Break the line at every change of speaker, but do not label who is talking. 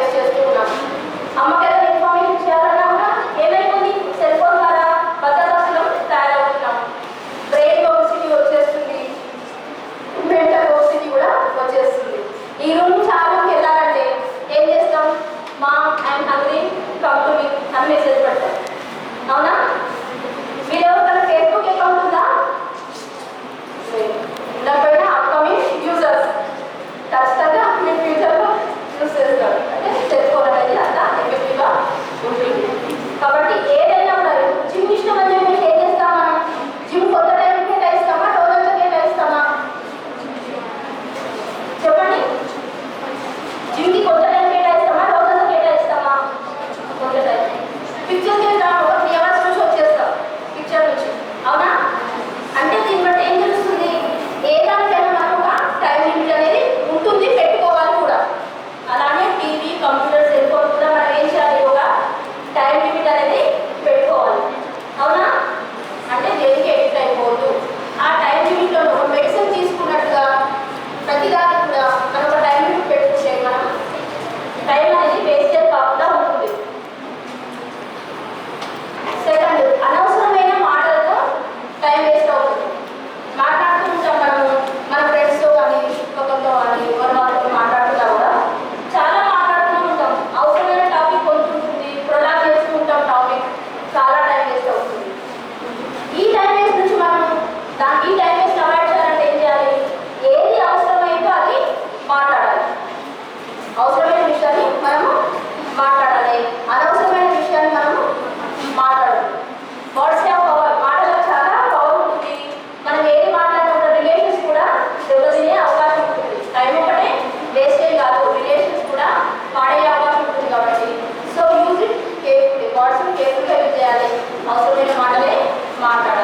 Waste చేస్తూ ఉన్నాం. అమ్మకి ఏదైనా ఇన్ఫర్మేషన్ చేయాలన్నా కూడా ఏమైపోయింది, సెల్ ఫోన్ ద్వారా బద్దకస్తులం తయారవుతున్నాం. బ్రెయిన్ ఒబెసిటీ వచ్చేస్తుంది, మెంటల్ ఒబెసిటీ కూడా వచ్చేస్తుంది. ఈ రూమ్ నుంచి ఆ రూమ్కి వెళ్ళాలంటే ఏం చేస్తాం, I'm hungry come to me అని మెసేజ్ పెడతాం. అవునా? మీరు ఎవరికైనా ఫేస్బుక్ అకౌంట్ ఉందా? ఉండకపోయినా అప్కమింగ్ యూజర్స్ ఖచ్చితంగా మీరు ఫ్యూచర్లో యూజ్ చేస్తారు. అంటే సెల్ ఫోన్ అనేది అంత ఎఫెక్టివ్గా ఉంటుంది. కాబట్టి ఏదైనా కూడా జిమ్ ఇష్టం అని చెప్పి ఏం చేస్తాం, మనం జిమ్ కొత్త టైం కేటాయిస్తామా, రోజంతా కేటాయిస్తామా? చెప్పండి. జిమ్కి కొత్త టైం కేటాయిస్తామా, రోజంతా కేటాయిస్తామా? కొత్త టైం. పిక్చర్కి వెళ్తాము, 3 hours నుంచి వచ్చేస్తాం పిక్చర్ నుంచి. అవునా? అంటే దీన్ని బట్టి ఏం తెలుస్తుంది, ఏ దానికైనా మనకు ఒక టైం లిమిట్ అనేది ఉంటుంది, పెట్టుకోవాలి కూడా. అలానే టీవీ, కంప్యూటర్, సెల్ ఫోన్ కూడా మనం ఏం చేయాలి, ఒక టైం లిమిట్ అనేది పెట్టుకోవాలి. అవునా? అంటే దేనికి ఎడిట్ అయిపోవద్దు. ఆ టైం లిమిట్లో ఒక మెడిసిన్ తీసుకున్నట్టుగా ప్రతిదానికి కూడా మనం ఒక టైం లిమిట్ పెట్టుకుంటే మనం టైం అనేది వేస్టేజ్ కాకుండా ఉంటుంది. సెకండ్, అనవసరమైన మాటలతో టైం వేస్ట్ అవుతుంది. మాట్లాడుతూ ఉంటాం మనము, మన ఫ్రెండ్స్తో కానీ చుట్టుపక్కలతో కానీ వాళ్ళతో మాట్లాడుతున్నా కూడా చాలా మాట్లాడుతూ ఉంటాం. అవసరమైన టాపిక్ కొంటుంటుంది, ప్రొలాగ్ చేస్తూ ఉంటాం టాపిక్, చాలా టైం వేస్ట్ అవుతుంది. ఈ టైం వేస్ట్ నుంచి మనం ఈ టైం వేస్ట్ అవాయిడ్ చేయాలంటే ఏం చేయాలి, ఏది అవసరమైందో అది మాట్లాడాలి. అవసరమైన విషయాన్ని మనము మాట్లాడాలి, అనవసరమైన విషయాన్ని మనము మాట్లాడాలి. Words have power. మాటలకు చాలా పవర్ ఉంటుంది. మనం ఏది మాట్లాడినప్పుడు రిలేషన్స్ కూడా దెబ్బతినే అవకాశం ఉంటుంది. టైం ఒకటే వేస్టేజ్ కాదు, రిలేషన్స్ కూడా పాడయ్యే అవకాశం ఉంటుంది. కాబట్టి సో యూజ్ ఇట్ కేర్ఫుల్లీ. వర్డ్స్ని కేర్ఫుల్గా యూజ్ చేయాలి, అవసరమైన మాటలే మాట్లాడాలి.